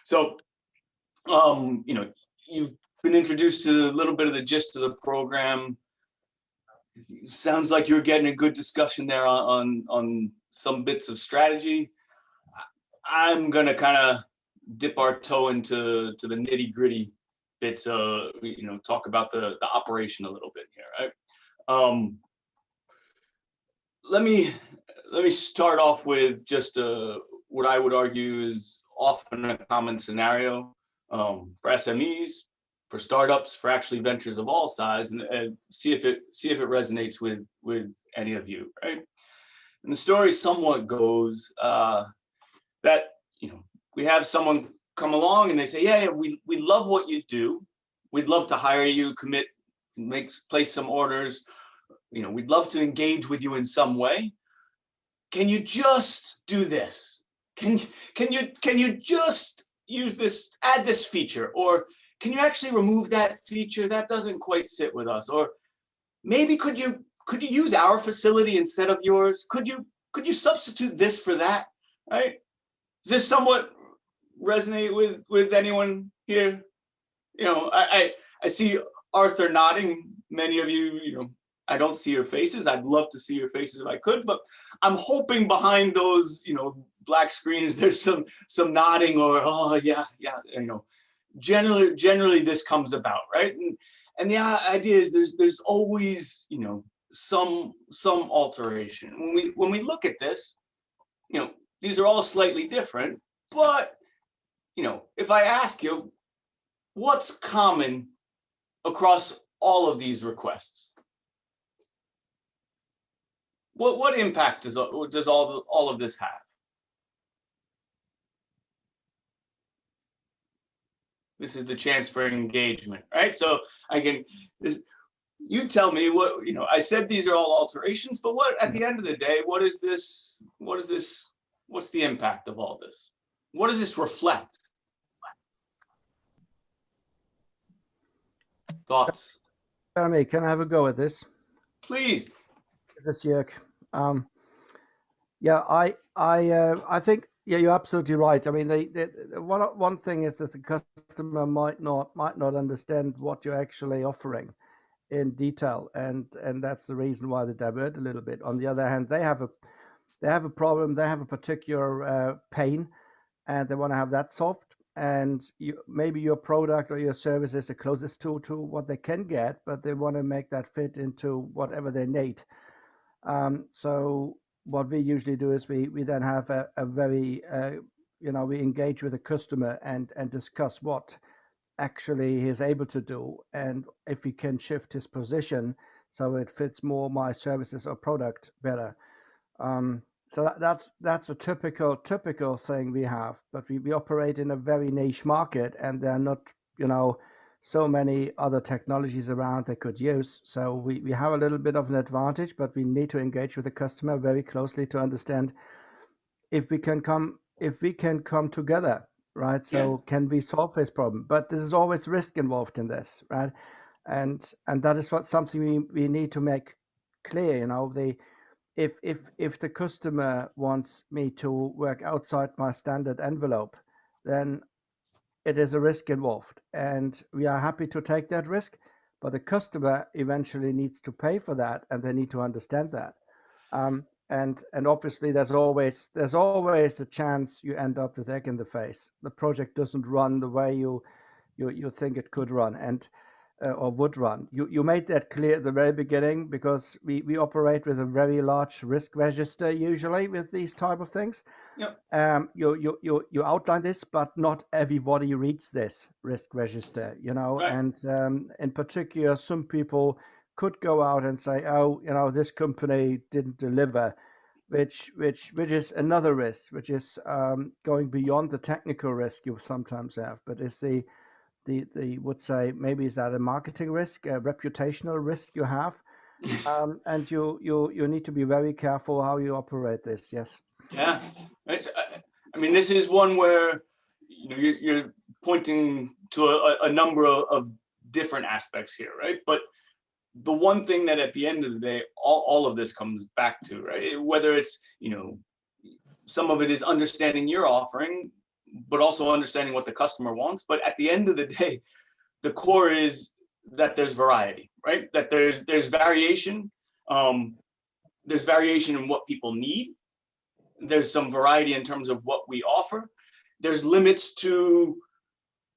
So, you've been introduced to a little bit of the gist of the program. Sounds like you're getting a good discussion there on some bits of strategy. I'm gonna kind of dip our toe into the nitty gritty bits. Talk about the operation a little bit here, right? Let me start off with just what I would argue is often a common scenario for SMEs, for startups, for actually ventures of all size, and see if it resonates with any of you, right? And the story somewhat goes that we have someone come along and they say, yeah, we love what you do. We'd love to hire you, commit, place some orders. We'd love to engage with you in some way. Can you just do this? Can you just use this, add this feature? Or can you actually remove that feature? That doesn't quite sit with us. Or maybe could you use our facility instead of yours? Could you substitute this for that? Right? Does this somewhat resonate with anyone here? I see Arthur nodding. Many of you, I don't see your faces. I'd love to see your faces if I could, but I'm hoping behind those, black screens, there's some nodding or, oh yeah. Generally this comes about, right? And the idea is there's always, some alteration. When we look at this, these are all slightly different, but if I ask you, what's common across all of these requests? What impact does all of this have? This is the chance for engagement, right? So you tell me what, I said these are all alterations, but what, at the end of the day, what's the impact of all this? What does this reflect? Thoughts? Jeremy, can I have a go at this? Please. This Jörg. I think you're absolutely right. I mean, one thing is that the customer might not understand what you're actually offering in detail, and that's the reason why they divert a little bit. On the other hand, they have a problem, they have a particular pain, and they want to have that solved. And maybe your product or your service is the closest to what they can get, but they want to make that fit into whatever they need. So what we usually do is we then have a very, we engage with the customer and discuss what actually he is able to do, and if he can shift his position so it fits more my services or product better. So that's a typical thing we have, but we operate in a very niche market, and there are not, so many other technologies around they could use. So we have a little bit of an advantage, but we need to engage with the customer very closely to understand if we can come together, right? So can we solve this problem? But there's always risk involved in this, right? And that is something we need to make clear. If the customer wants me to work outside my standard envelope, then it is a risk involved, and we are happy to take that risk, but the customer eventually needs to pay for that, and they need to understand that. And obviously there's always a chance you end up with egg in the face. The project doesn't run the way you think it could run, and or would run. You made that clear at the very beginning, because we operate with a very large risk register usually with these type of things. Yep. You outline this, but not everybody reads this risk register, right. And in particular, some people could go out and say, oh, this company didn't deliver, which is another risk, which is going beyond the technical risk you sometimes have, but it's the would say, maybe is that a marketing risk, a reputational risk you have, and you need to be very careful how you operate this. Yes. Yeah, right. I mean, this is one where you're pointing to a number of different aspects here, right? But the one thing that at the end of the day, all of this comes back to, right? Whether it's some of it is understanding your offering, but also understanding what the customer wants. But at the end of the day, the core is that there's variety, right? That there's variation. There's variation in what people need. There's some variety in terms of what we offer. There's limits to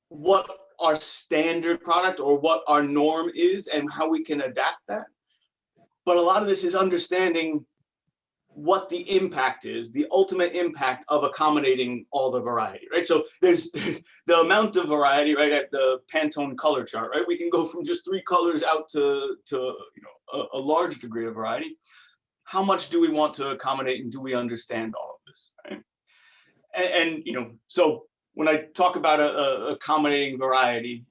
what our standard product or what our norm is and how we can adapt that. But a lot of this is understanding what the impact is, the ultimate impact of accommodating all the variety, right? So there's the amount of variety, right, at the Pantone color chart, right? We can go from just 3 colors out to a large degree of variety. How much do we want to accommodate, and do we understand all of this, right? And so when I talk about accommodating variety,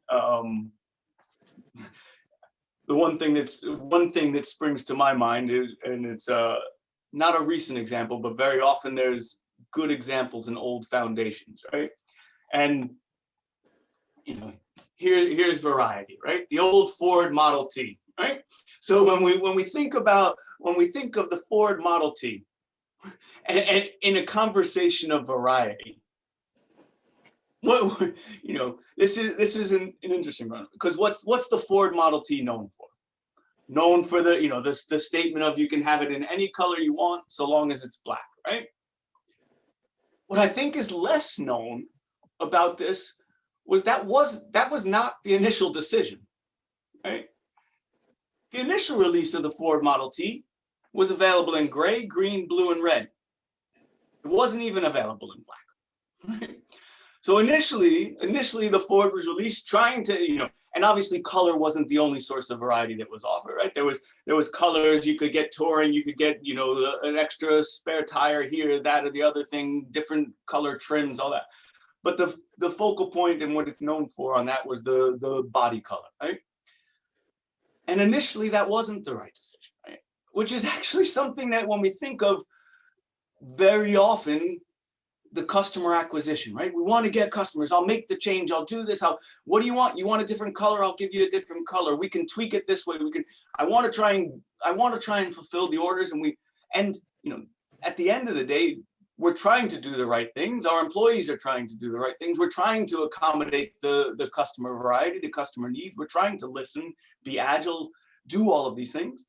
the one thing that springs to my mind is, and it's not a recent example, but very often there's good examples in old foundations, right? And here's variety, right? The old Ford Model T, right? So when we think of the Ford Model T, and in a conversation of variety, what this is an interesting one, because what's the Ford Model T known for? Known for the statement of you can have it in any color you want so long as it's black, right? What I think is less known about this was that was not the initial decision, right? The initial release of the Ford Model T was available in gray, green, blue, and red. It wasn't even available in black, right? So initially the Ford was released trying to, and obviously color wasn't the only source of variety that was offered, right? There was colors. You could get touring, you could get, an extra spare tire here, that or the other thing, different color trims, all that. But the focal point and what it's known for on that was the body color, right? And initially that wasn't the right decision, right? Which is actually something that when we think of very often, the customer acquisition, right? We want to get customers. I'll make the change. I'll do this. What do you want? You want a different color? I'll give you a different color. We can tweak it this way. I want to try and fulfill the orders. And at the end of the day, we're trying to do the right things. Our employees are trying to do the right things. We're trying to accommodate the customer variety, the customer needs. We're trying to listen, be agile, do all of these things.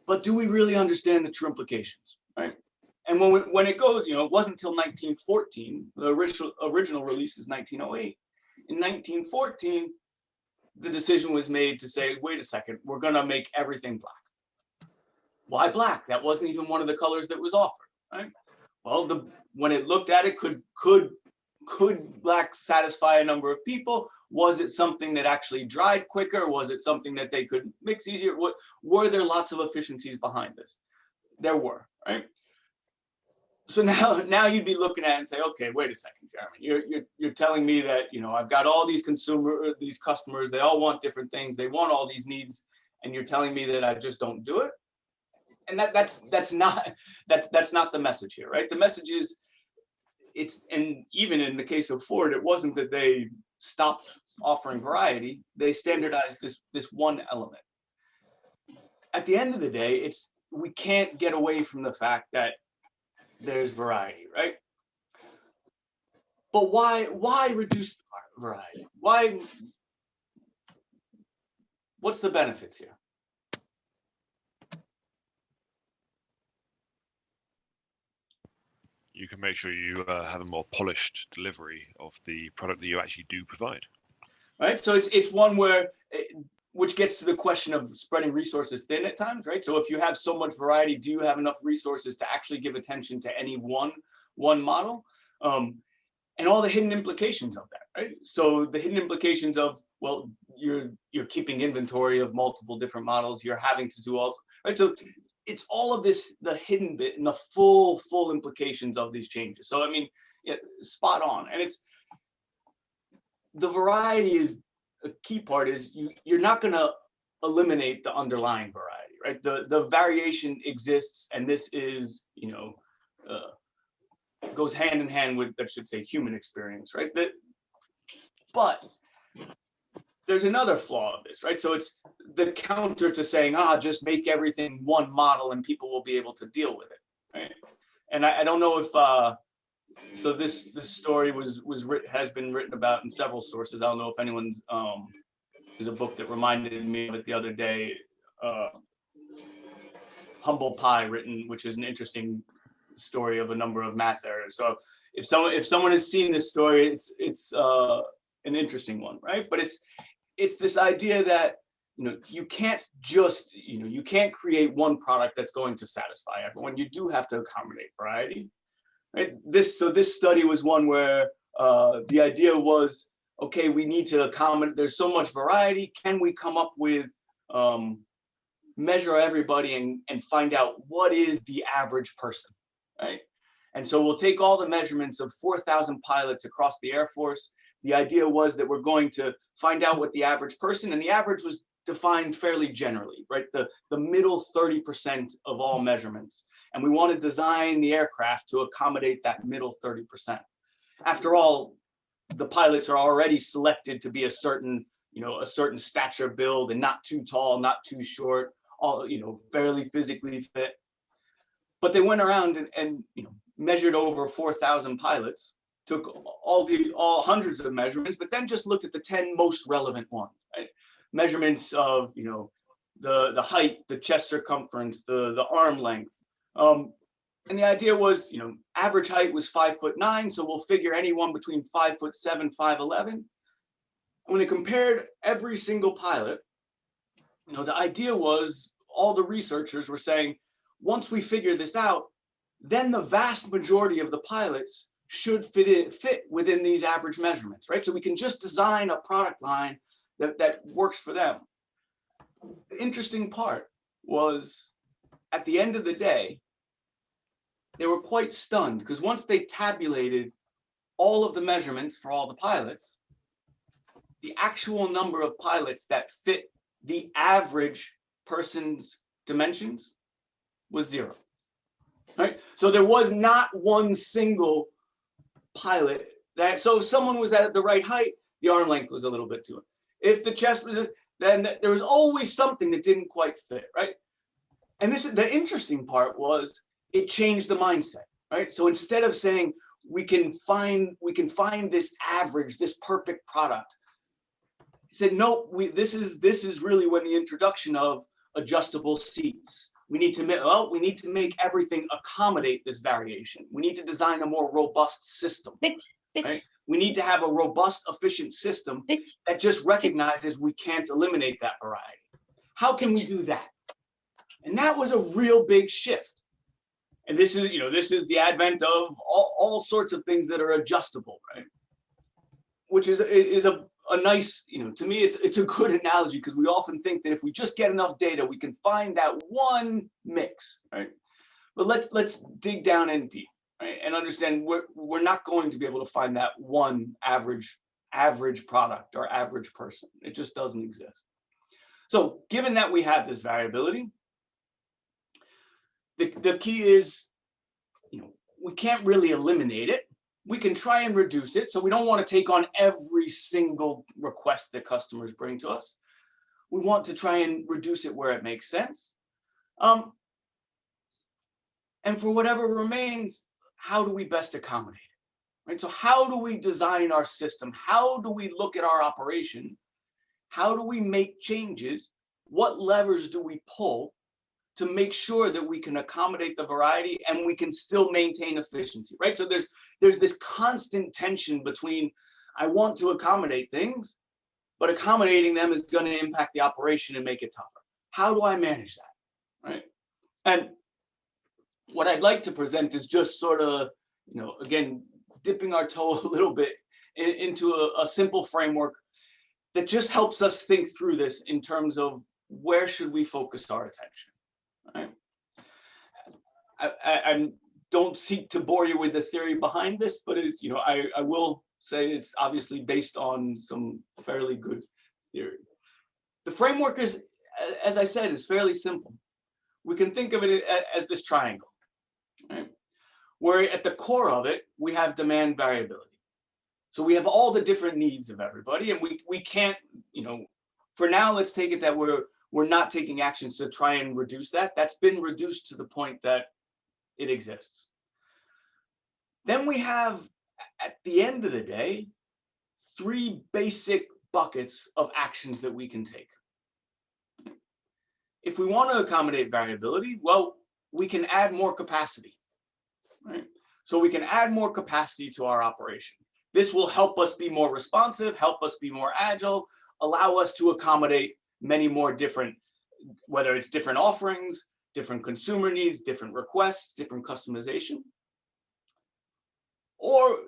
But do we really understand the true implications, right? And when it goes, it wasn't until 1914, the original release is 1908. In 1914, the decision was made to say, wait a second, we're going to make everything black. Why black? That wasn't even one of the colors that was offered, right? Well, when it looked at it, could black satisfy a number of people? Was it something that actually dried quicker? Was it something that they could mix easier? Were there lots of efficiencies behind this? There were, right? So now you'd be looking at it and say, okay, wait a second, Jeremy, you're telling me that I've got all these customers, they all want different things, they want all these needs, and you're telling me that I just don't do it? And that's not the message here, right? The message is and even in the case of Ford, it wasn't that they stopped offering variety, they standardized this one element. At the end of the day, we can't get away from the fact that there's variety, right? But why reduce the variety? What's the benefits here? You can make sure you have a more polished delivery of the product that you actually do provide. Right. So it's one which gets to the question of spreading resources thin at times, right? So if you have so much variety, do you have enough resources to actually give attention to any one model? And all the hidden implications of that, right? So the hidden implications of, well, you're keeping inventory of multiple different models, you're having to do all, right? So it's all of this, the hidden bit and the full implications of these changes. So, I mean, spot on. And the variety is, a key part is you're not going to eliminate the underlying variety, right? The variation exists, and this is, goes hand in hand with, I should say, human experience, right? But there's another flaw of this, right? So it's the counter to saying, just make everything one model and people will be able to deal with it, right? And I don't know if So this story has been written about in several sources. I don't know if anyone's there's a book that reminded me of it the other day, Humble Pie, written, which is an interesting story of a number of math errors. So if someone has seen this story, it's an interesting one, right? But it's this idea that you can't just you can't create one product that's going to satisfy everyone. You do have to accommodate variety, right? This study was one where the idea was, okay, we need to accommodate. There's so much variety. Can we come up with measure everybody and find out what is the average person, right? And so we'll take all the measurements of 4,000 pilots across the Air Force. The idea was that we're going to find out what the average person, and the average was defined fairly generally, right? The middle 30% of all measurements. And we want to design the aircraft to accommodate that middle 30%. After all, the pilots are already selected to be a certain stature build, and not too tall, not too short, all fairly physically fit. But they went around and measured over 4,000 pilots, took all hundreds of measurements, but then just looked at the 10 most relevant ones, right? Measurements of the height, the chest circumference, the arm length. And the idea was, average height was 5'9", so we'll figure anyone between 5'7", 5'11". When they compared every single pilot, the idea was, all the researchers were saying, once we figure this out, then the vast majority of the pilots should fit within these average measurements, right? So we can just design a product line that works for them. The interesting part was, at the end of the day, they were quite stunned, because once they tabulated all of the measurements for all the pilots, the actual number of pilots that fit the average person's dimensions was 0. Right? So there was not one single pilot that, so if someone was at the right height, the arm length was a little bit too. If the chest was, then there was always something that didn't quite fit, right? And this is the interesting part, was it changed the mindset, right? So instead of saying we can find this average, this perfect product, he said, no, this is really when the introduction of adjustable seats. We need to make everything accommodate this variation. We need to design a more robust system. Right? We need to have a robust, efficient system that just recognizes we can't eliminate that variety. How can we do that? And that was a real big shift. And this is the advent of all sorts of things that are adjustable, right? Which is a nice, to me, it's a good analogy, because we often think that if we just get enough data, we can find that one mix, right? But let's dig down in deep, right? And understand we're not going to be able to find that one average product or average person. It just doesn't exist. So given that we have this variability, the key is, we can't really eliminate it. We can try and reduce it. So we don't want to take on every single request that customers bring to us. We want to try and reduce it where it makes sense. And for whatever remains, how do we best accommodate it? Right? So how do we design our system? How do we look at our operation? How do we make changes? What levers do we pull to make sure that we can accommodate the variety and we can still maintain efficiency, right? So there's this constant tension between, I want to accommodate things, but accommodating them is going to impact the operation and make it tougher. How do I manage that, right? And what I'd like to present is just sort of, again, dipping our toe a little bit into a simple framework that just helps us think through this in terms of where should we focus our attention. Right. I don't seek to bore you with the theory behind this, but it's, I will say it's obviously based on some fairly good theory. The framework is, as I said, is fairly simple. We can think of it as this triangle, right? Where at the core of it, we have demand variability. So we have all the different needs of everybody, and we can't, for now, let's take it that we're not taking actions to try and reduce that. That's been reduced to the point that it exists. Then we have, at the end of the day, 3 basic buckets of actions that we can take. If we want to accommodate variability, well, we can add more capacity, right? So we can add more capacity to our operation. This will help us be more responsive, help us be more agile, allow us to accommodate many more different, whether it's different offerings, different consumer needs, different requests, different customization. Or,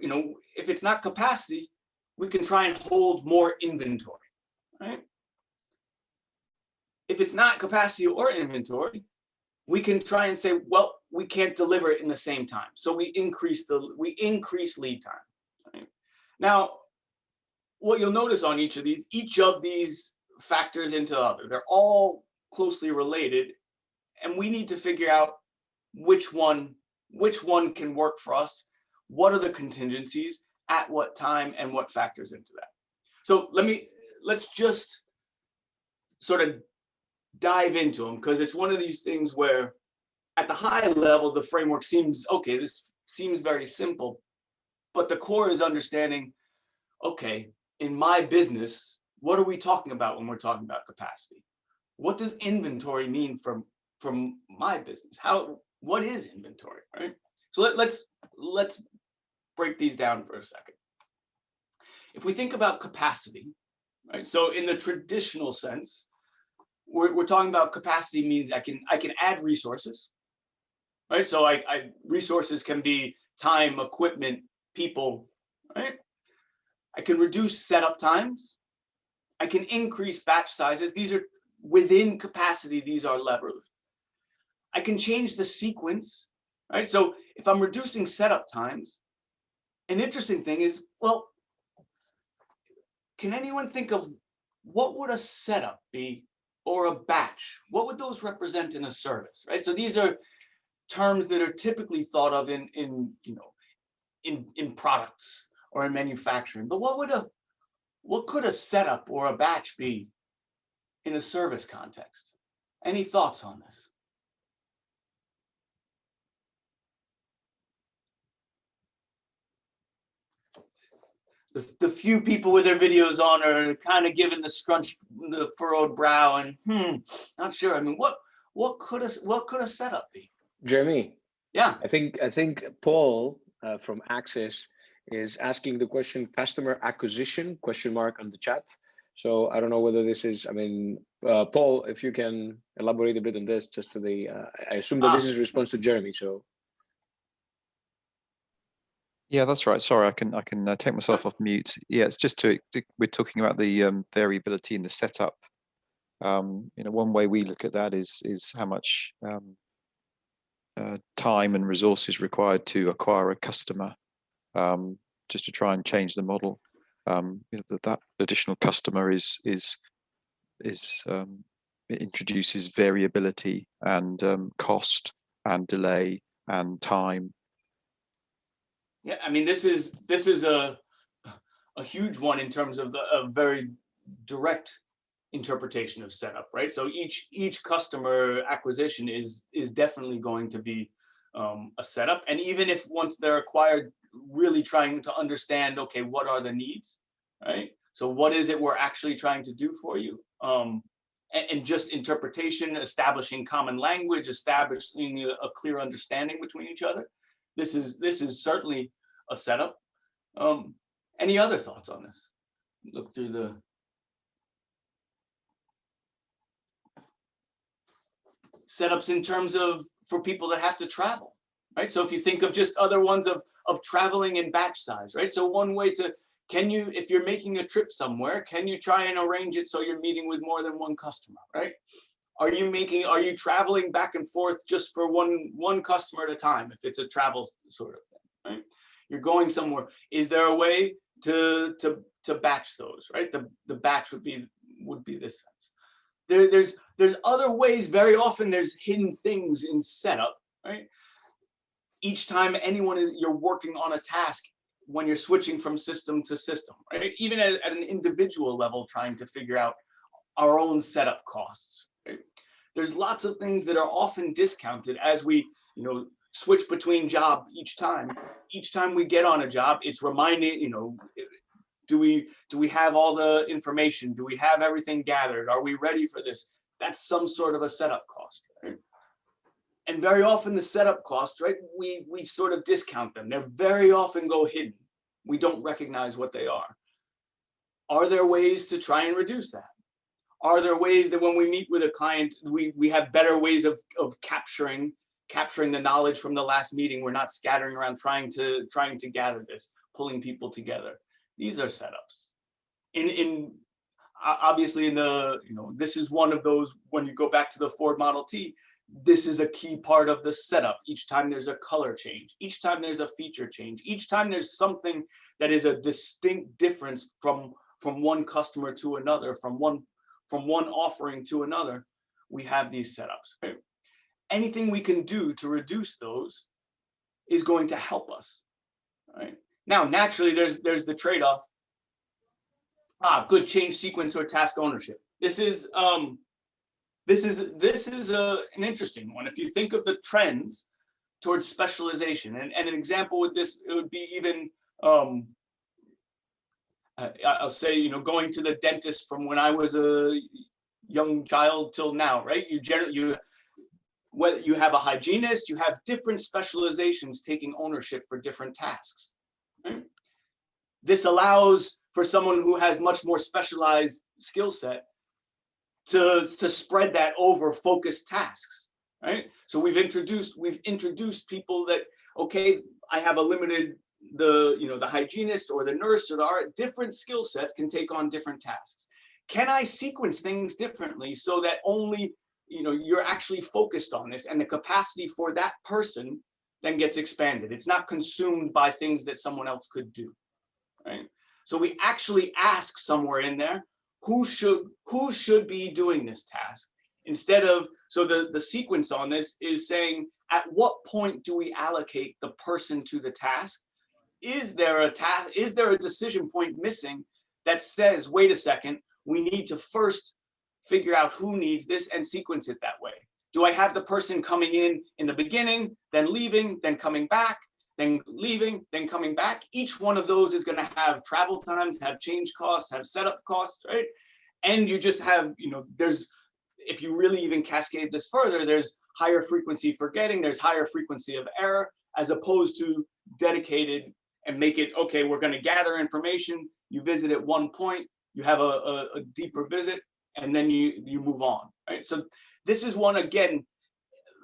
if it's not capacity, we can try and hold more inventory, right? If it's not capacity or inventory, we can try and say, well, we can't deliver it in the same time. So we increase lead time. Right? Now, what you'll notice on each of these factors into the other. They're all closely related, and we need to figure out which one can work for us. What are the contingencies, at what time, and what factors into that? So let's just sort of dive into them, because it's one of these things where at the high level, the framework seems, okay, this seems very simple, but the core is understanding, okay, in my business, what are we talking about when we're talking about capacity? What does inventory mean from my business? What is inventory, right? So let's break these down for a second. If we think about capacity, right? So in the traditional sense, we're talking about capacity means I can add resources, right? So resources can be time, equipment, people, right? I can reduce setup times. I can increase batch sizes. These are within capacity. These are levers. I can change the sequence, right? So if I'm reducing setup times, an interesting thing is, well, can anyone think of what would a setup be or a batch? What would those represent in a service, right? So these are terms that are typically thought of in products or in manufacturing. But what could a setup or a batch be in a service context? Any thoughts on this? The few people with their videos on are kind of giving the furrowed brow and not sure. I mean, what could a setup be? Jeremy. Yeah. I think Paul from Access is asking the question customer acquisition ? On the chat. So I don't know whether this is, Paul, if you can elaborate a bit on this, just to I assume that this is a response to Jeremy. So. Yeah, that's right. Sorry, I can take myself off mute. Yeah, it's just we're talking about the variability in the setup. One way we look at that is how much time and resources required to acquire a customer, just to try and change the model. That additional customer it introduces variability and cost and delay and time. Yeah, I mean, this is a huge one in terms of a very direct interpretation of setup, right? So each customer acquisition is definitely going to be a setup, and even if once they're acquired, really trying to understand, okay, what are the needs, right? So what is it we're actually trying to do for you? And just interpretation, establishing common language, establishing a clear understanding between each other. This is certainly a setup. Any other thoughts on this? Look through the setups in terms of for people that have to travel, right? So if you think of just other ones of traveling in batch size, right? So one way if you're making a trip somewhere, can you try and arrange it so you're meeting with more than one customer, right? Are you traveling back and forth just for one customer at a time, if it's a travel sort of thing, right? You're going somewhere. Is there a way to batch those, right? The batch would be this sense. There's other ways. Very often there's hidden things in setup, right? Each time you're working on a task, when you're switching from system to system, right? Even at an individual level, trying to figure out our own setup costs. Right? There's lots of things that are often discounted as we, switch between job each time. Each time we get on a job, it's reminding, do we have all the information? Do we have everything gathered? Are we ready for this? That's some sort of a setup cost, right? And very often the setup costs, right, we sort of discount them. They very often go hidden. We don't recognize what they are. Are there ways to try and reduce that? Are there ways that when we meet with a client, we have better ways of capturing the knowledge from the last meeting? We're not scattering around trying to gather this, pulling people together. These are setups. Obviously this is one of those, when you go back to the Ford Model T, this is a key part of the setup. Each time there's a color change, each time there's a feature change, each time there's something that is a distinct difference from one customer to another, from one offering to another, we have these setups. Right? Anything we can do to reduce those is going to help us. Right? Now, naturally, there's the trade-off. Good change sequence or task ownership. This is an interesting one. If you think of the trends towards specialization, and an example with this, it would be even I'll say, going to the dentist from when I was a young child till now, right? You have a hygienist, you have different specializations taking ownership for different tasks. Right? This allows for someone who has much more specialized skill set to spread that over focused tasks, right? So we've introduced people that, okay, I have a limited, the hygienist or the nurse or the different skill sets can take on different tasks. Can I sequence things differently so that only, you're actually focused on this, and the capacity for that person then gets expanded. It's not consumed by things that someone else could do, right? So we actually ask somewhere in there, who should be doing this task? Instead of, so the sequence on this is saying, at what point do we allocate the person to the task? Is there a decision point missing that says, wait a second, we need to first figure out who needs this and sequence it that way? Do I have the person coming in the beginning, then leaving, then coming back, then leaving, then coming back? Each one of those is going to have travel times, have change costs, have setup costs, right? And you just have, if you really even cascade this further, there's higher frequency forgetting, there's higher frequency of error, as opposed to dedicated and make it, okay, we're going to gather information, you visit at one point, you have a deeper visit, and then you move on, right? So this is one, again,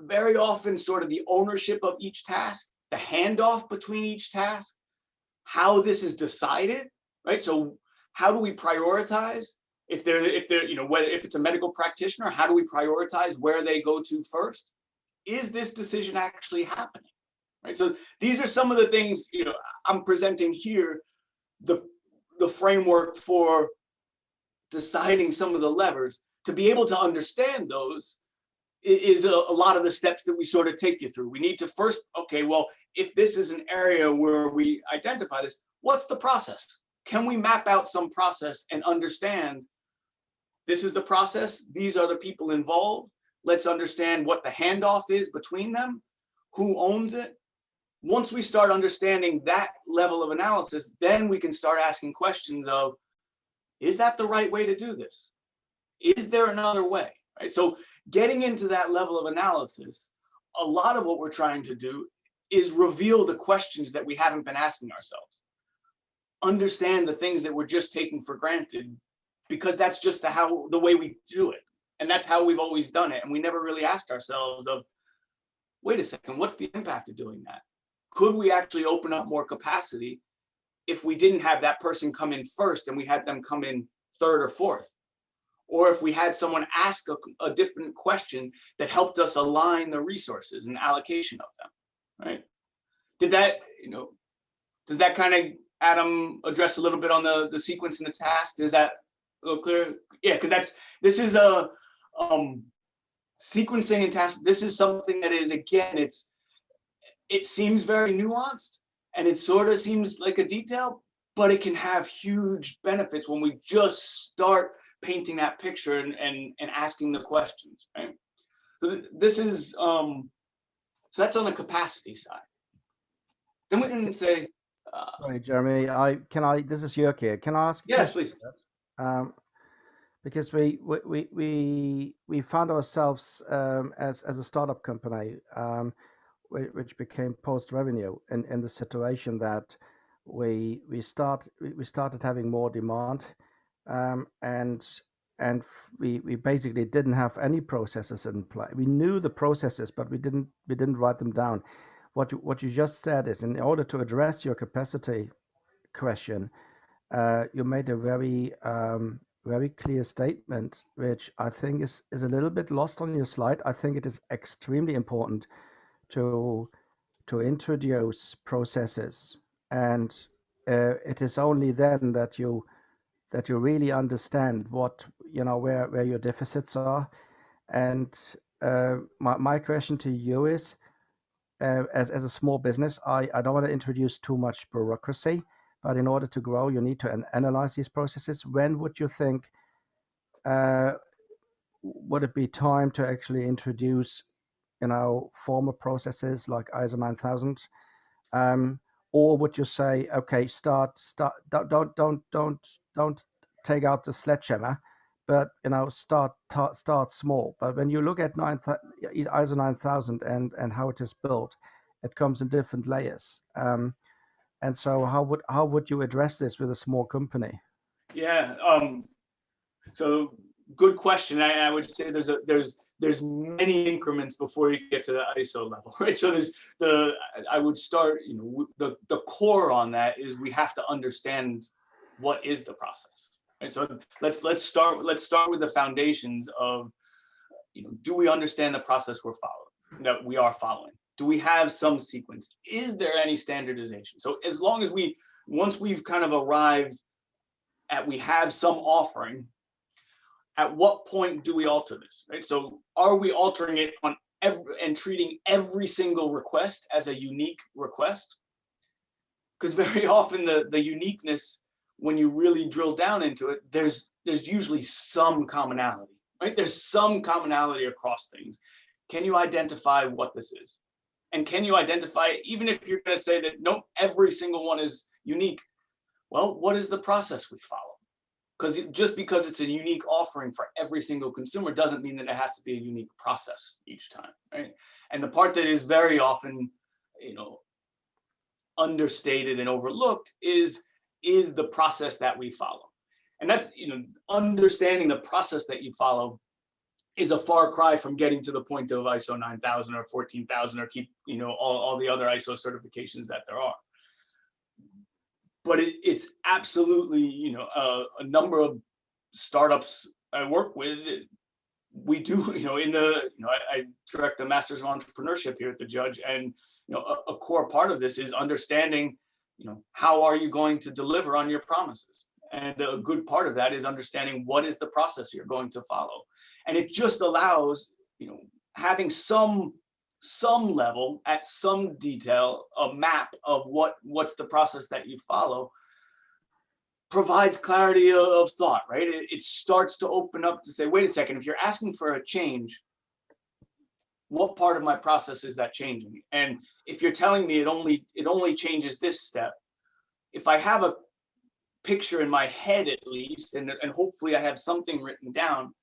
very often sort of the ownership of each task, the handoff between each task, how this is decided, right? So how do we prioritize? If it's a medical practitioner, how do we prioritize where they go to first? Is this decision actually happening? Right. So these are some of the things, I'm presenting here, the framework for deciding some of the levers. To be able to understand those is a lot of the steps that we sort of take you through. We need to first, okay, well, if this is an area where we identify this, what's the process? Can we map out some process and understand this is the process, these are the people involved, let's understand what the handoff is between them, who owns it. Once we start understanding that level of analysis, then we can start asking questions of, is that the right way to do this? Is there another way? Right? So getting into that level of analysis, a lot of what we're trying to do is reveal the questions that we haven't been asking ourselves. Understand the things that we're just taking for granted, because that's just the way we do it. And that's how we've always done it. And we never really asked ourselves of, wait a second, what's the impact of doing that? Could we actually open up more capacity if we didn't have that person come in first and we had them come in third or fourth? Or if we had someone ask a different question that helped us align the resources and allocation of them, right? Does that kind of, Adam, address a little bit on the sequence and the task? Is that a little clear? Yeah, because this is a sequencing and task. This is something that is, again, it seems very nuanced and it sort of seems like a detail, but it can have huge benefits when we just start painting that picture and asking the questions, right? So this is So that's on the capacity side. Then we can say, Sorry, Jeremy. This is Jörg here. Can I ask? Yes, please. Because we found ourselves as a startup company, which became post-revenue, in the situation that we started having more demand, and we basically didn't have any processes in place. We knew the processes, but we didn't write them down. What you just said is, in order to address your capacity question, you made a very clear statement, which I think is a little bit lost on your slide. I think it is extremely important to introduce processes, and it is only then that you really understand where your deficits are. And my question to you is, as a small business, I don't want to introduce too much bureaucracy, but in order to grow, you need to analyze these processes. When would you think would it be time to actually introduce, formal processes like ISO 9000, or would you say, okay, don't take out the sledgehammer, but start small. But when you look at ISO 9000 and how it is built, it comes in different layers. And so how would you address this with a small company? Yeah. So good question. I would say there's many increments before you get to the ISO level, right? So I would start, the core on that is we have to understand what is the process, right? So let's start with the foundations of, do we understand the process that we are following? Do we have some sequence? Is there any standardization? So as long as once we've kind of arrived at, we have some offering, at what point do we alter this, right? So are we altering it and treating every single request as a unique request? Because very often the uniqueness, when you really drill down into it, there's usually some commonality, right? There's some commonality across things. Can you identify what this is? And can you identify, even if you're going to say that, no, every single one is unique, well, what is the process we follow? Because just because it's a unique offering for every single consumer doesn't mean that it has to be a unique process each time, right? And the part that is very often, understated and overlooked is the process that we follow. And that's, understanding the process that you follow is a far cry from getting to the point of ISO 9000 or 14,000 or all the other ISO certifications that there are. But it's absolutely, a number of startups I work with, we do, I direct the Masters of Entrepreneurship here at the Judge, and a core part of this is understanding, how are you going to deliver on your promises? And a good part of that is understanding what is the process you're going to follow. And it just allows, having some level, at some detail, a map of what's the process that you follow, provides clarity of thought, right? It starts to open up to say, wait a second, if you're asking for a change, what part of my process is that changing? And if you're telling me it only changes this step, if I have a picture in my head at least, and hopefully I have something written down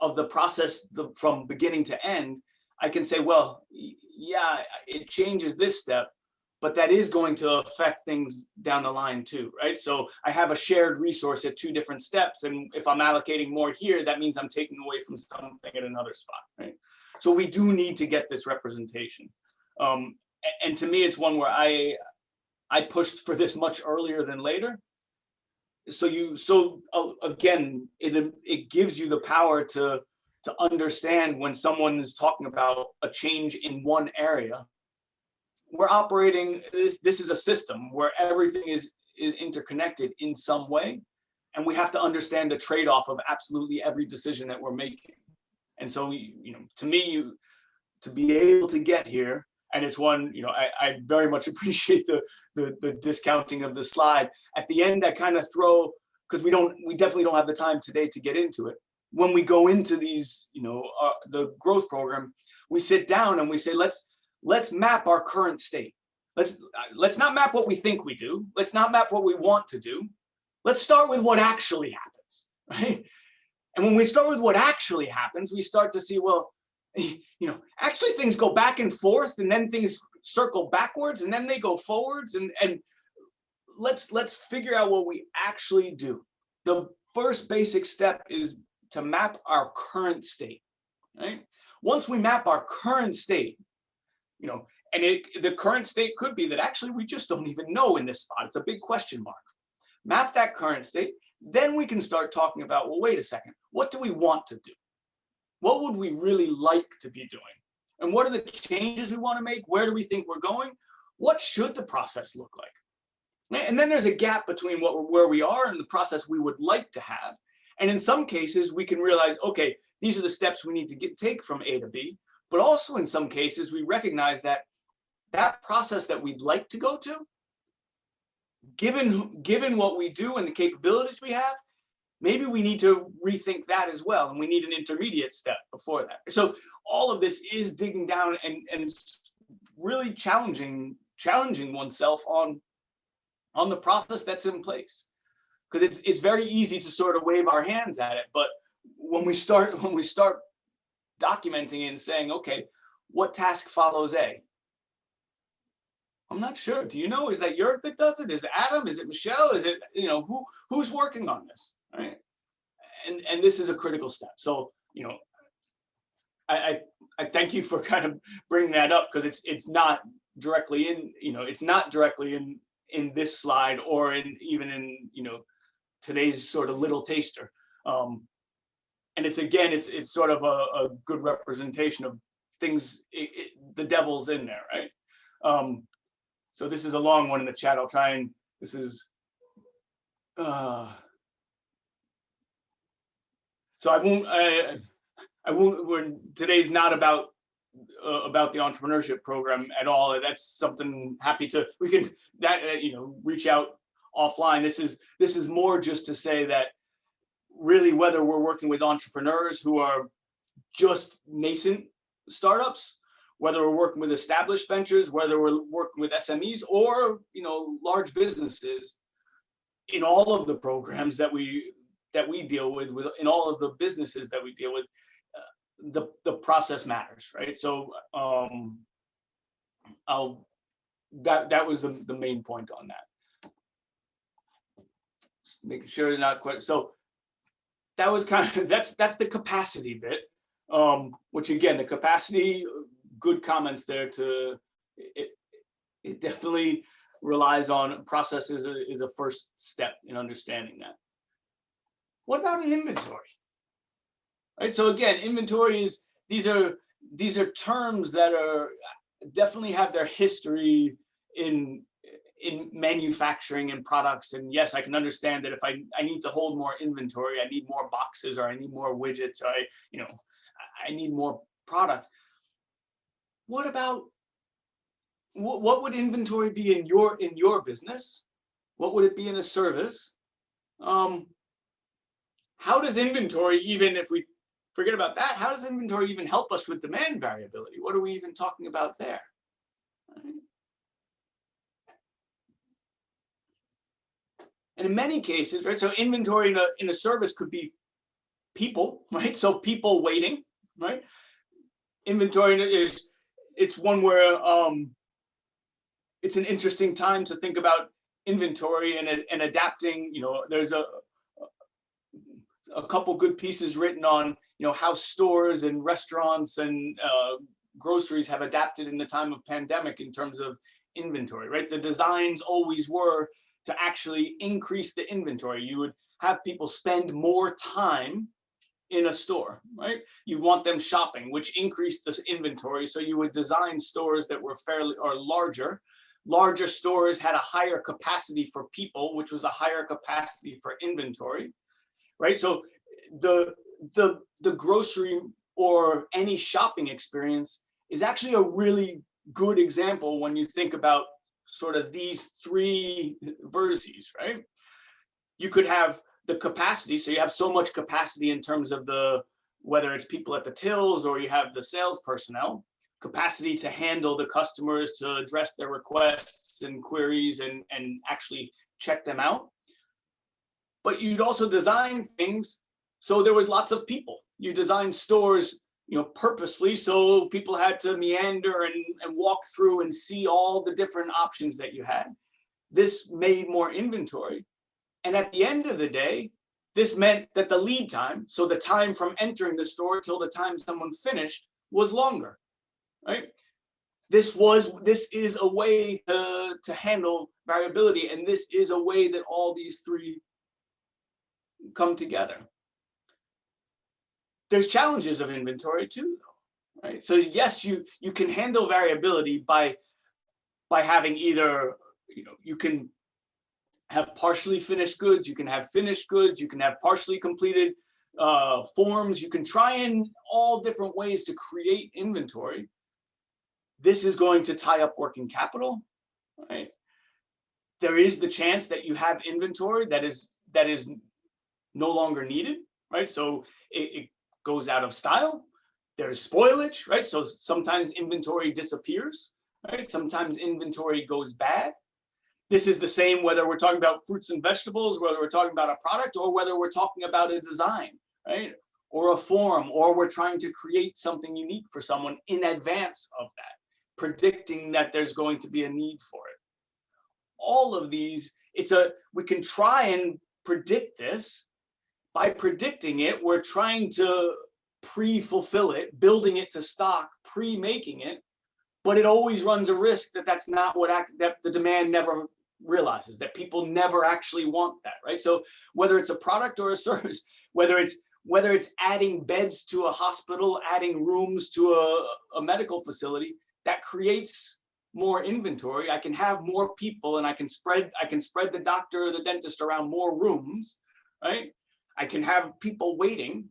of the process from beginning to end, I can say, well, yeah, it changes this step, but that is going to affect things down the line too, right? So I have a shared resource at two different steps, and if I'm allocating more here, that means I'm taking away from something at another spot, right? So we do need to get this representation. And to me, it's one where I pushed for this much earlier than later. So again, it gives you the power to understand when someone is talking about a change in one area. We're operating, this is a system where everything is interconnected in some way, and we have to understand the trade-off of absolutely every decision that we're making. And so, to me, to be able to get here, and it's one, I very much appreciate the discounting of the slide. At the end, I kind of throw, because we definitely don't have the time today to get into it. When we go into these, the growth program, we sit down and we say, let's let's map our current state. Let's not map what we think we do. Let's not map what we want to do. Let's start with what actually happens, right? And when we start with what actually happens, we start to see, well, actually things go back and forth, and then things circle backwards, and then they go forwards, and let's figure out what we actually do. The first basic step is to map our current state, right? Once we map our current state, and the current state could be that actually we just don't even know in this spot. It's a big question mark. Map that current state, then we can start talking about, well, wait a second, what do we want to do? What would we really like to be doing? And what are the changes we want to make? Where do we think we're going? What should the process look like? And then there's a gap between where we are and the process we would like to have. And in some cases, we can realize, okay, these are the steps we need to take from A to B. But also in some cases, we recognize that process that we'd like to go to, given what we do and the capabilities we have, maybe we need to rethink that as well. And we need an intermediate step before that. So all of this is digging down and really challenging oneself on the process that's in place. Because it's very easy to sort of wave our hands at it. But when we start documenting it and saying, okay, what task follows A? I'm not sure. Do you know? Is that Jörg that does it? Is it Adam? Is it Michelle? Is it, who's working on this? Right? And this is a critical step. So, I thank you for kind of bringing that up, because it's not directly in this slide or even in today's sort of little taster. And it's sort of a good representation of things. The devil's in there, right? So this is a long one in the chat. I'll try and this is. So I won't. Today's not about the entrepreneurship program at all. That's something we can reach out offline. This is more just to say that really, whether we're working with entrepreneurs who are just nascent startups, whether we're working with established ventures, whether we're working with SMEs or large businesses, in all of the programs that we deal with in all of the businesses that we deal with, the process matters, right? So that was the main point on that. Just making sure it's not quite so. That was that's the capacity bit, which again, the capacity, good comments there. It definitely relies on process is a first step in understanding that. What about an inventory? Right. So again, inventory is these are terms that are definitely have their history in manufacturing and products. And yes, I can understand that if I need to hold more inventory, I need more boxes, or I need more widgets, or I need more product. What about what would inventory be in your business? What would it be in a service? How does inventory, even if we forget about that, how does inventory even help us with demand variability? What are we even talking about there? Right. And in many cases, right, so inventory in a service could be people, right? So people waiting, right? Inventory it's one where it's an interesting time to think about inventory and adapting. There's a couple good pieces written on how stores and restaurants and groceries have adapted in the time of pandemic in terms of inventory, right? The designs always were to actually increase the inventory. You would have people spend more time in a store, right? You want them shopping, which increased the inventory. So you would design stores that were larger. Larger stores had a higher capacity for people, which was a higher capacity for inventory, right? So the grocery or any shopping experience is actually a really good example when you think about sort of these three vertices, right? You could have the capacity, so you have so much capacity in terms of whether it's people at the tills or you have the sales personnel, capacity to handle the customers, to address their requests and queries and actually check them out. But you'd also design things so there was lots of people. You designed stores, purposefully, so people had to meander and walk through and see all the different options that you had. This made more inventory. And at the end of the day, this meant that the lead time, so the time from entering the store till the time someone finished, was longer, right? This is a way to handle variability, and this is a way that all these three come together. There's challenges of inventory too, though, right? So yes, you can handle variability by having either, you can have partially finished goods, you can have finished goods, you can have partially completed forms, you can try in all different ways to create inventory. This is going to tie up working capital, right? There is the chance that you have inventory that is no longer needed, right? So it goes out of style. There's spoilage, right? So sometimes inventory disappears, right? Sometimes inventory goes bad. This is the same whether we're talking about fruits and vegetables, whether we're talking about a product, or whether we're talking about a design, right? Or a form, or we're trying to create something unique for someone in advance of that, predicting that there's going to be a need for it. All of these, we can try and predict this. By predicting it, we're trying to pre-fulfill it, building it to stock, pre-making it, but it always runs a risk that that's not that the demand never realizes, that people never actually want that, right? So whether it's a product or a service, whether it's adding beds to a hospital, adding rooms to a medical facility, that creates more inventory. I can have more people, and I can spread the doctor or the dentist around more rooms, right? I can have people waiting.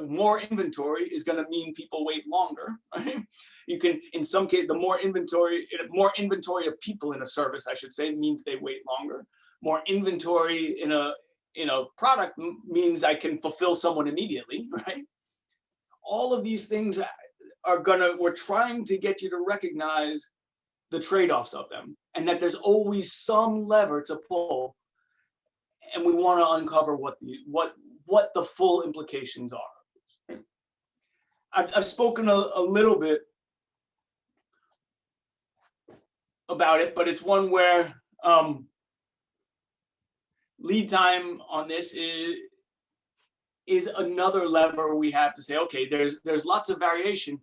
More inventory is going to mean people wait longer, right? You can, in some case, more inventory of people in a service, I should say, means they wait longer. More inventory in a product means I can fulfill someone immediately, right? All of these things we're trying to get you to recognize the trade-offs of them, and that there's always some lever to pull, and we want to uncover what the full implications are. I've spoken a little bit about it, but it's one where lead time on this is another lever we have to say, okay, there's lots of variation.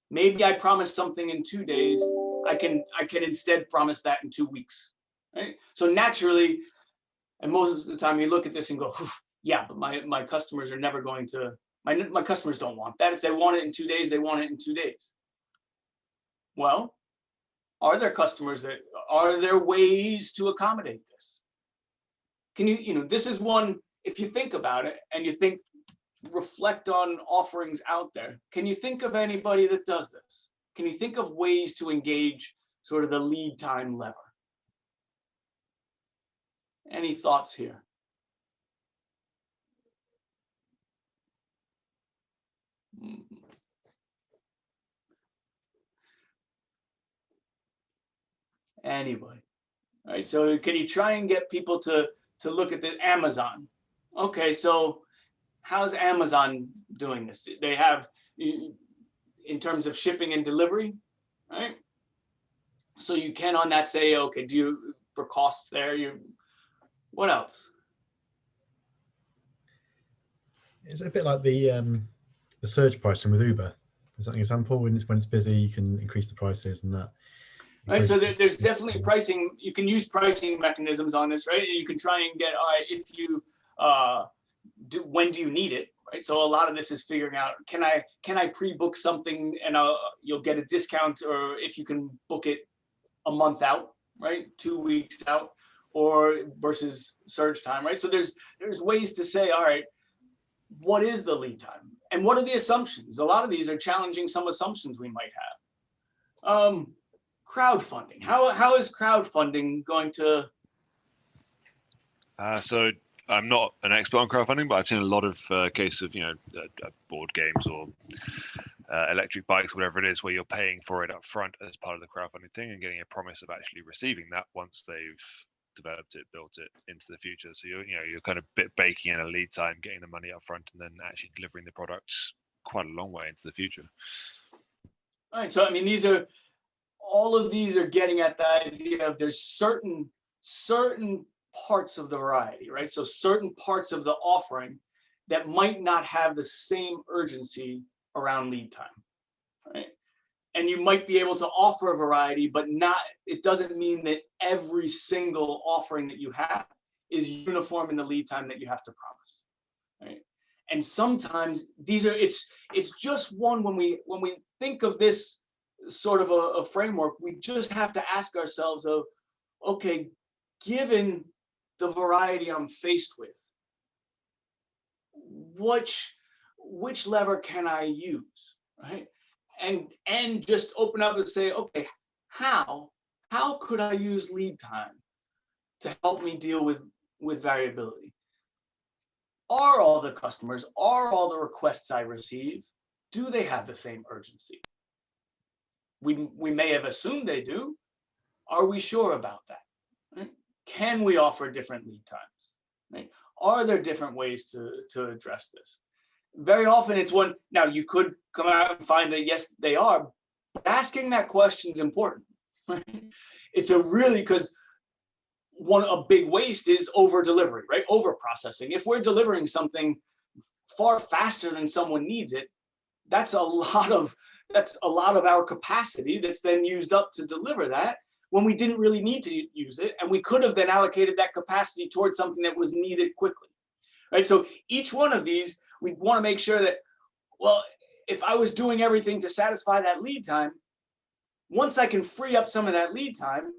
Maybe I promised something in 2 days. I can instead promise that in 2 weeks, right? So naturally, and most of the time you look at this and go, yeah, but my customers are never going to, my customers don't want that. If they want it in 2 days, they want it in 2 days. Well, are there ways to accommodate this? Can this is one, if you think about it and reflect on offerings out there, can you think of anybody that does this? Can you think of ways to engage sort of the lead time lever? Any thoughts here? Anybody? All right, so can you try and get people to look at the Amazon? Okay, so how's Amazon doing this? They have, in terms of shipping and delivery, right? So you can on that say, okay, for costs there, what else? It's a bit like the surge pricing with Uber. Is that an example? When it's busy, you can increase the prices and that. Right, so there's definitely pricing. You can use pricing mechanisms on this, right? You can try and get, all right, if you when do you need it, right? So a lot of this is figuring out, can I pre-book something and you'll get a discount, or if you can book it a month out, right? 2 weeks out, or versus surge time, right? So there's ways to say, all right, what is the lead time? And what are the assumptions? A lot of these are challenging some assumptions we might have. Crowdfunding. How is crowdfunding going to? So I'm not an expert on crowdfunding, but I've seen a lot of cases of board games or electric bikes, whatever it is, where you're paying for it up front as part of the crowdfunding thing and getting a promise of actually receiving that once they've developed it, built it into the future. So you're kind of baking in a lead time, getting the money up front, and then actually delivering the products quite a long way into the future. All right. So I mean, all of these are getting at the idea of there's certain parts of the variety, right? So certain parts of the offering that might not have the same urgency around lead time, right? And you might be able to offer a variety, but it doesn't mean that every single offering that you have is uniform in the lead time that you have to promise, right? And sometimes it's just one, when we think of this sort of a framework, we just have to ask ourselves of, okay, given the variety I'm faced with, which lever can I use, right? And just open up and say, okay, how could I use lead time to help me deal with variability? Are all the customers, are all the requests I receive, do they have the same urgency? We may have assumed they do. Are we sure about that? Right? Can we offer different lead times? Right? Are there different ways to address this? Very often it's one, now you could come out and find that yes, they are, but asking that question is important. Right? It's because a big waste is over delivery, right? Over processing. If we're delivering something far faster than someone needs it, that's a lot of our capacity that's then used up to deliver that when we didn't really need to use it, and we could have then allocated that capacity towards something that was needed quickly, right? So each one of these, we want to make sure that, well, if I was doing everything to satisfy that lead time, once I can free up some of that lead time,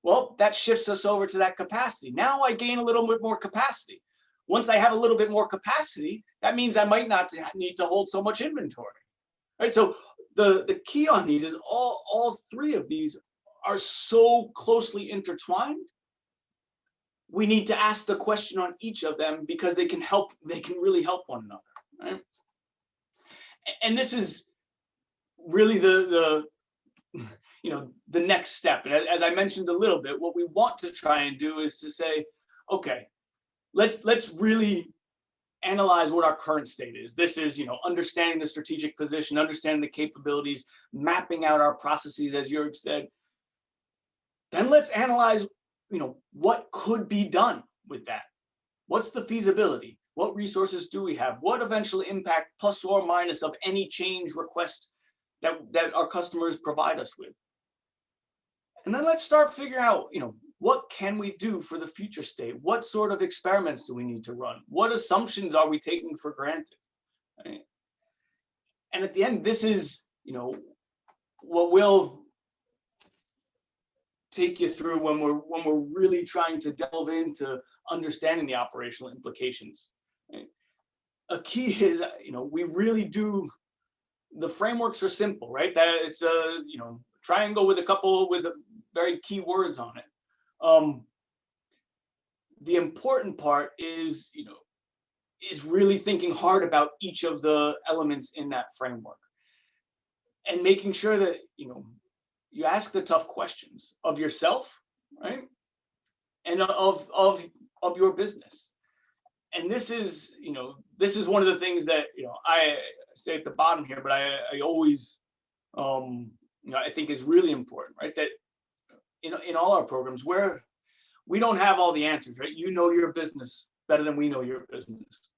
well, that shifts us over to that capacity. Now I gain a little bit more capacity. Once I have a little bit more capacity, that means I might not need to hold so much inventory, right? So the key on these is all three of these are so closely intertwined. We need to ask the question on each of them because they can really help one another, right? And this is really the next step. And as I mentioned a little bit, what we want to try and do is to say, okay, let's really analyze what our current state is. This is, understanding the strategic position, understanding the capabilities, mapping out our processes, as Jörg said. Then let's analyze, what could be done with that. What's the feasibility? What resources do we have? What eventual impact, plus or minus, of any change request that our customers provide us with? And then let's start figuring out, what can we do for the future state? What sort of experiments do we need to run? What assumptions are we taking for granted? Right? And at the end, this is, what we'll take you through when we're really trying to delve into understanding the operational implications. Right? A key is, we really do. The frameworks are simple, right? That it's a triangle with very key words on it. The important part is, is really thinking hard about each of the elements in that framework and making sure that, you ask the tough questions of yourself, right? And of your business. And this is one of the things that, I say at the bottom here, but I always, I think is really important, right? That in all our programs, where we don't have all the answers, right? You know your business better than we know your business.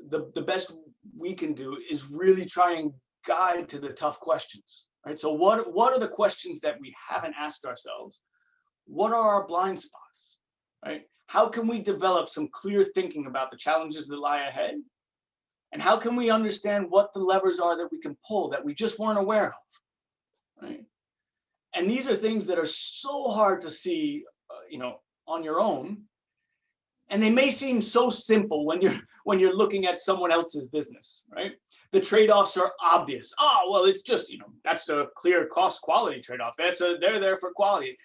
The best we can do is really try and guide to the tough questions, right? So what are the questions that we haven't asked ourselves? What are our blind spots, right? How can we develop some clear thinking about the challenges that lie ahead? And how can we understand what the levers are that we can pull that we just weren't aware of, right? And these are things that are so hard to see, on your own. And they may seem so simple when you're looking at someone else's business, right? The trade-offs are obvious. Oh, well, it's just, that's a clear cost quality trade-off. They're there for quality.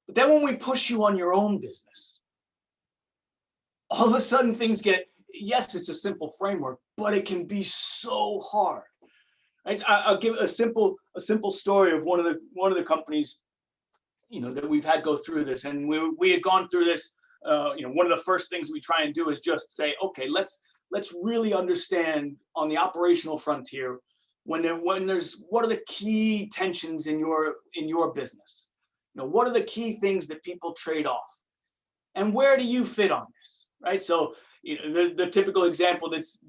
But then when we push you on your own business, all of a sudden things get, yes, it's a simple framework, but it can be so hard, Right? So I'll give a simple story of one of the companies, that we've had go through this, and we had gone through this. One of the first things we try and do is just say, okay, let's really understand on the operational frontier what are the key tensions in your business. What are the key things that people trade off, and where do you fit on this, right? So the typical example that's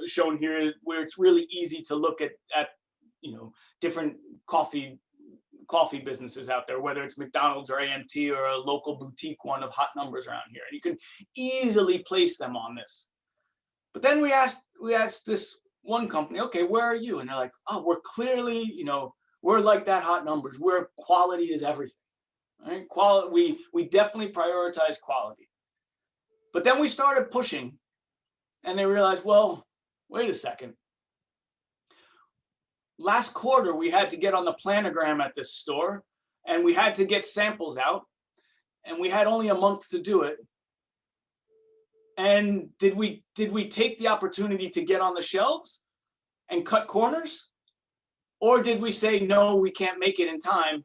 shown here is where it's really easy to look at different coffee businesses out there, whether it's McDonald's or AMT or a local boutique one of hot numbers around here, and you can easily place them on this. But then we asked this one company, okay, where are you? And they're like, oh, we're clearly, we're like that hot numbers. Where quality is everything, right? Quality, we definitely prioritize quality. But then we started pushing, and they realized, well, wait a second. Last quarter, we had to get on the planogram at this store, and we had to get samples out, and we had only a month to do it. And did we take the opportunity to get on the shelves and cut corners? Or did we say, no, we can't make it in time.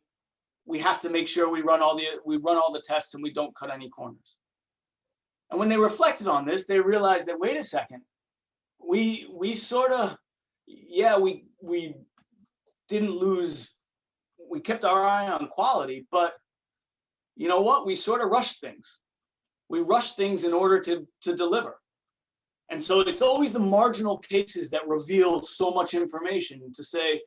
We have to make sure we run all the tests and we don't cut any corners. And when they reflected on this, they realized that, wait a second, we sort of, we didn't lose, we kept our eye on quality, but you know what? We sort of rushed things. We rush things in order to deliver. And so it's always the marginal cases that reveal so much information to say,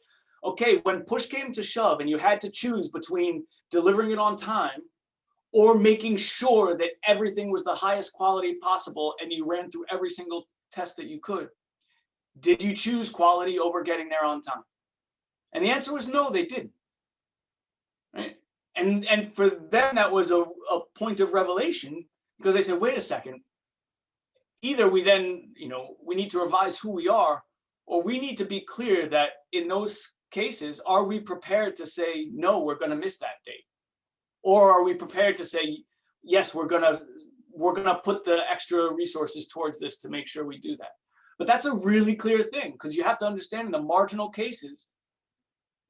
okay, when push came to shove and you had to choose between delivering it on time or making sure that everything was the highest quality possible and you ran through every single test that you could, did you choose quality over getting there on time? And the answer was no, they didn't. Right? And for them, that was a point of revelation, because they said, wait a second, either we then, we need to revise who we are, or we need to be clear that in those cases, are we prepared to say, no, we're going to miss that date? Or are we prepared to say, yes, we're going to put the extra resources towards this to make sure we do that? But that's a really clear thing, because you have to understand in the marginal cases,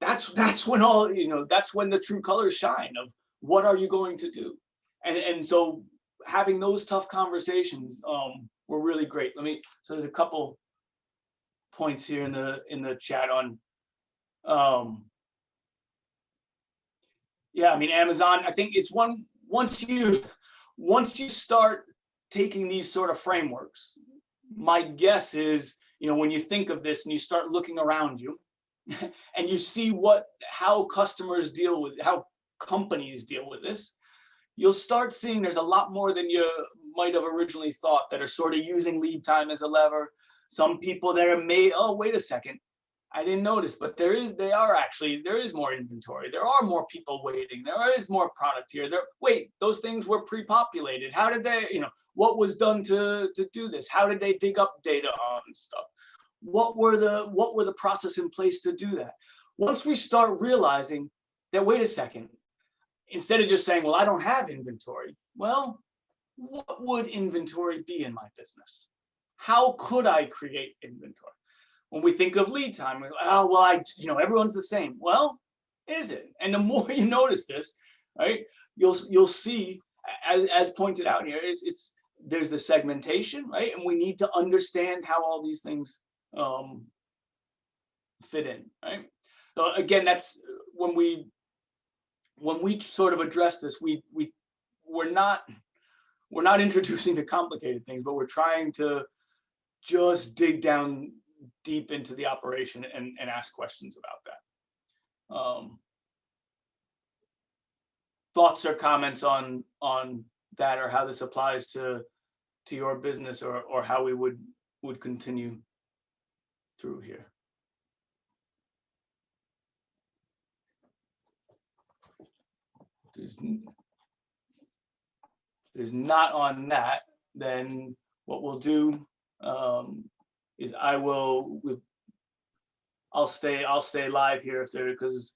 that's when that's when the true colors shine of what are you going to do? And so having those tough conversations were really great. So there's a couple points here in the chat on Amazon. I think it's once you start taking these sort of frameworks, my guess is, when you think of this and you start looking around you and you see how customers deal with, how companies deal with this, you'll start seeing there's a lot more than you might have originally thought that are sort of using lead time as a lever. Some people there wait a second, I didn't notice, but there is more inventory. There are more people waiting. There is more product here. Wait, those things were pre-populated. How did they, what was done to do this? How did they dig up data on stuff? What were the process in place to do that? Once we start realizing that, wait a second, instead of just saying, well, I don't have inventory. Well, what would inventory be in my business? How could I create inventory? When we think of lead time, everyone's the same. Well, is it? And the more you notice this, right, you'll see, as pointed out here, there's the segmentation, right? And we need to understand how all these things fit in, right? So again, that's when we sort of address this, we're not introducing the complicated things, but we're trying to just dig down deep into the operation and ask questions about that. Thoughts or comments on that, or how this applies to your business, or how we would continue through here? There's not on that, then what we'll do is I'll stay live here because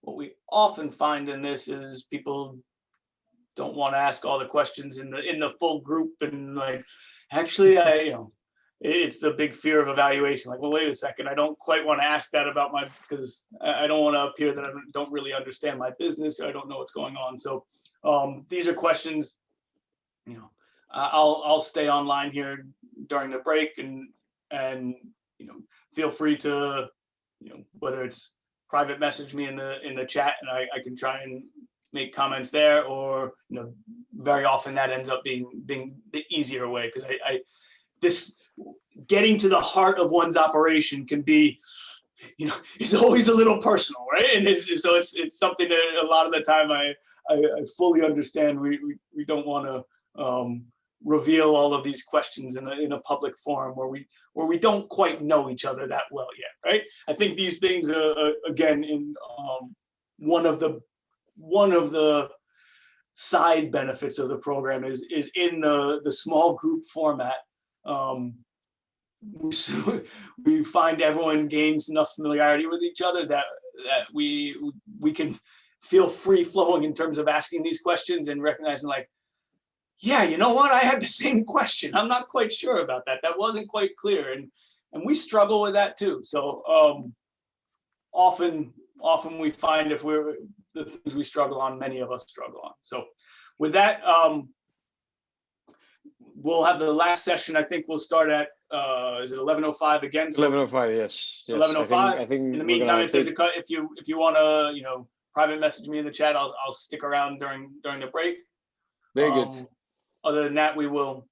what we often find in this is people don't want to ask all the questions in the full group, and like, actually, it's the big fear of evaluation. Like, well, wait a second, I don't quite want to ask that about because I don't want to appear that I don't really understand my business. Or I don't know what's going on. So these are questions, I'll stay online here during the break and feel free to, whether it's private message me in the chat and I can try and make comments there, or very often that ends up being the easier way, because this getting to the heart of one's operation can be, it's always a little personal, right? And so it's something that a lot of the time I fully understand. We don't want to reveal all of these questions in a public forum where we don't quite know each other that well yet, right? I think these things are again in one of the side benefits of the program is in the small group format. We find everyone gains enough familiarity with each other that we can feel free flowing in terms of asking these questions and recognizing, like, yeah, you know what, I had the same question. I'm not quite sure about that. That wasn't quite clear, and we struggle with that too. So often we find if we're the things we struggle on, many of us struggle on. So with that, we'll have the last session. I think we'll start at is it 11:05 again? So 11:05, yes. 11:05. I think in the meantime, if you want to private message me in the chat, I'll stick around during the break. Very good. Other than that, we will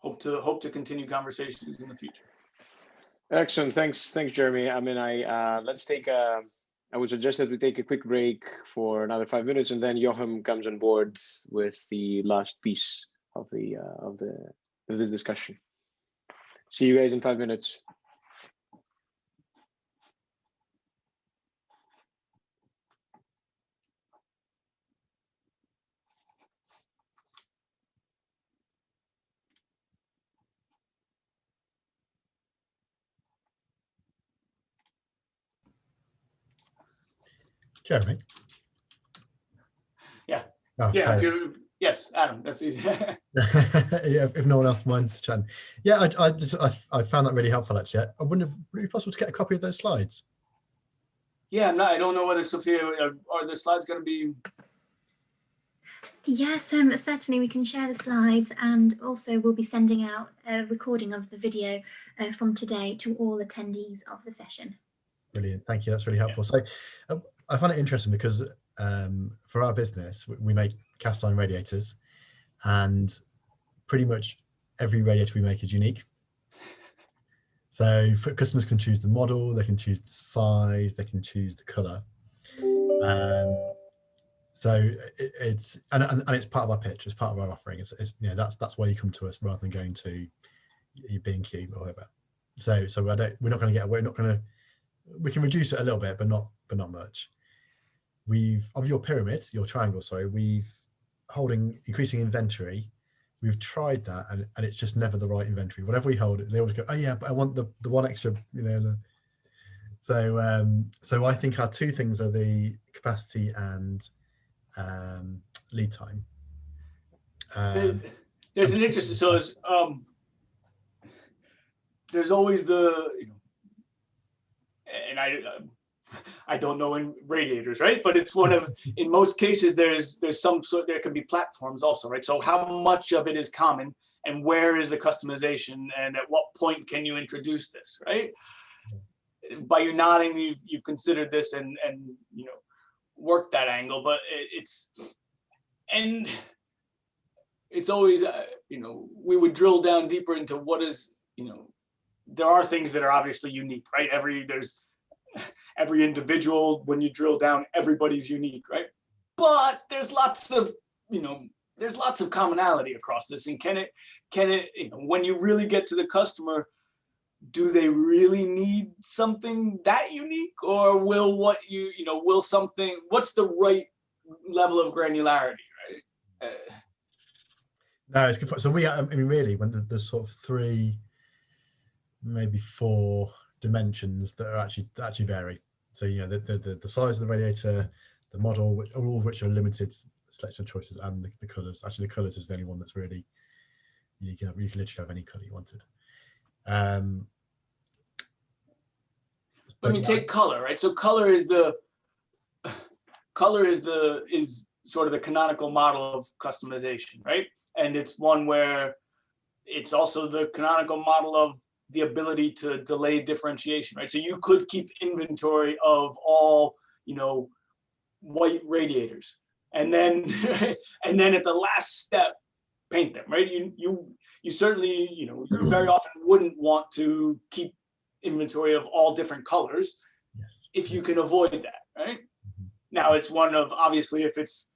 hope to continue conversations in the future. Excellent. Thanks, Jeremy. I mean, let's take I would suggest that we take a quick break for another 5 minutes, and then Joachim comes on board with the last piece of this discussion. See you guys in 5 minutes. Jeremy? Yeah. Oh, Yeah. Yes, Adam, that's easy. yeah, if no one else minds chatting. Yeah, I found that really helpful, actually. I wonder, would it be possible to get a copy of those slides? Yeah, I don't know whether, Sophia, are the slides going to be... Yes, certainly we can share the slides, and also we'll be sending out a recording of the video from today to all attendees of the session. Brilliant, thank you, that's really helpful. So I find it interesting because for our business, we make cast iron radiators, and pretty much every radiator we make is unique. So customers can choose the model, they can choose the size, they can choose the color. So it's part of our pitch, it's part of our offering. It's that's why you come to us rather than going to your B&Q or whatever. So we're not going to get away. We can reduce it a little bit, but not much. Of your pyramid, your triangle, sorry, increasing inventory. We've tried that, and it's just never the right inventory. Whatever we hold, they always go, oh yeah, but I want the one extra, So I think our two things are the capacity and lead time. There's an interesting, so there's always and I don't know in radiators, right? But it's one of, in most cases, there's some sort, there can be platforms also, right? So how much of it is common, and where is the customization, and at what point can you introduce this, right? By you nodding, you've considered this and worked that angle, but it's always, we would drill down deeper into what is, there are things that are obviously unique, right? Every individual, when you drill down, everybody's unique, right? But there's lots of commonality across this. And can it, when you really get to the customer, do they really need something that unique, or what's the right level of granularity, right? No, it's good. So really, when there's sort of 3, maybe 4 dimensions that are actually vary. So the size of the radiator, the model, all of which are limited selection choices, and the colors. Actually, the colors is the only one that's really You can literally have any color you wanted. Let me take color, right? So color is sort of the canonical model of customization, right? And it's one where it's also the canonical model of the ability to delay differentiation, right? So you could keep inventory of all, white radiators, and then and then at the last step, paint them, right? You certainly, you very often wouldn't want to keep inventory of all different colors, yes, if you can avoid that, right? Mhm. Now it's one of, obviously, if it's,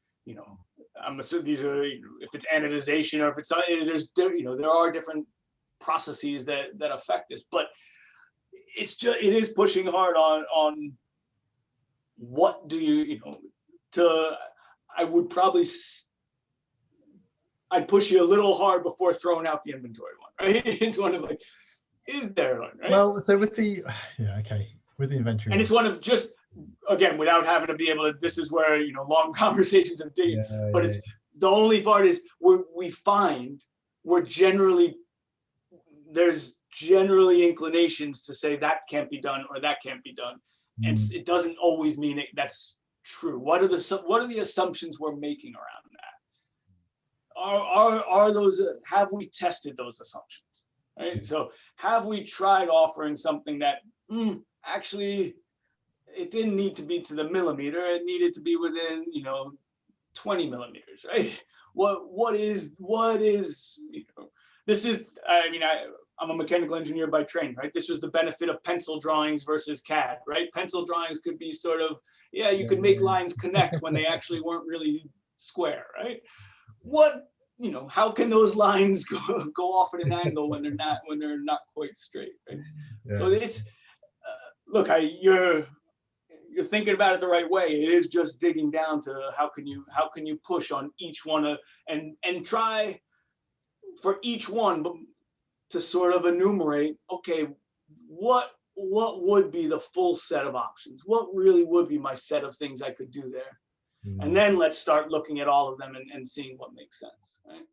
I'm assuming these are, if it's anodization, or if it's, there are different processes that affect this, but it is pushing hard on what do I would probably, I'd push you a little hard before throwing out the inventory one, right? It's one of like, is there one, right? Well, so with the with the inventory, and it's one of just, again, without having to be able to, this is where long conversations of dating, but it's the only part is we find there's generally inclinations to say that can't be done or that can't be done, and it doesn't always mean that's true. What are the assumptions we're making around that? Are those, have we tested those assumptions, right? So have we tried offering something that actually it didn't need to be to the millimeter, it needed to be within 20 millimeters, right? What is this is, I'm a mechanical engineer by training, right? This was the benefit of pencil drawings versus CAD, right? Pencil drawings could be sort of, you could make lines connect when they actually weren't really square, right? How can those lines go off at an angle when they're not quite straight, right? Yeah. So it's, look, you're thinking about it the right way. It is just digging down to how can you push on each one and try for each one to sort of enumerate, okay, what would be the full set of options? What really would be my set of things I could do there? And then let's start looking at all of them and seeing what makes sense, right?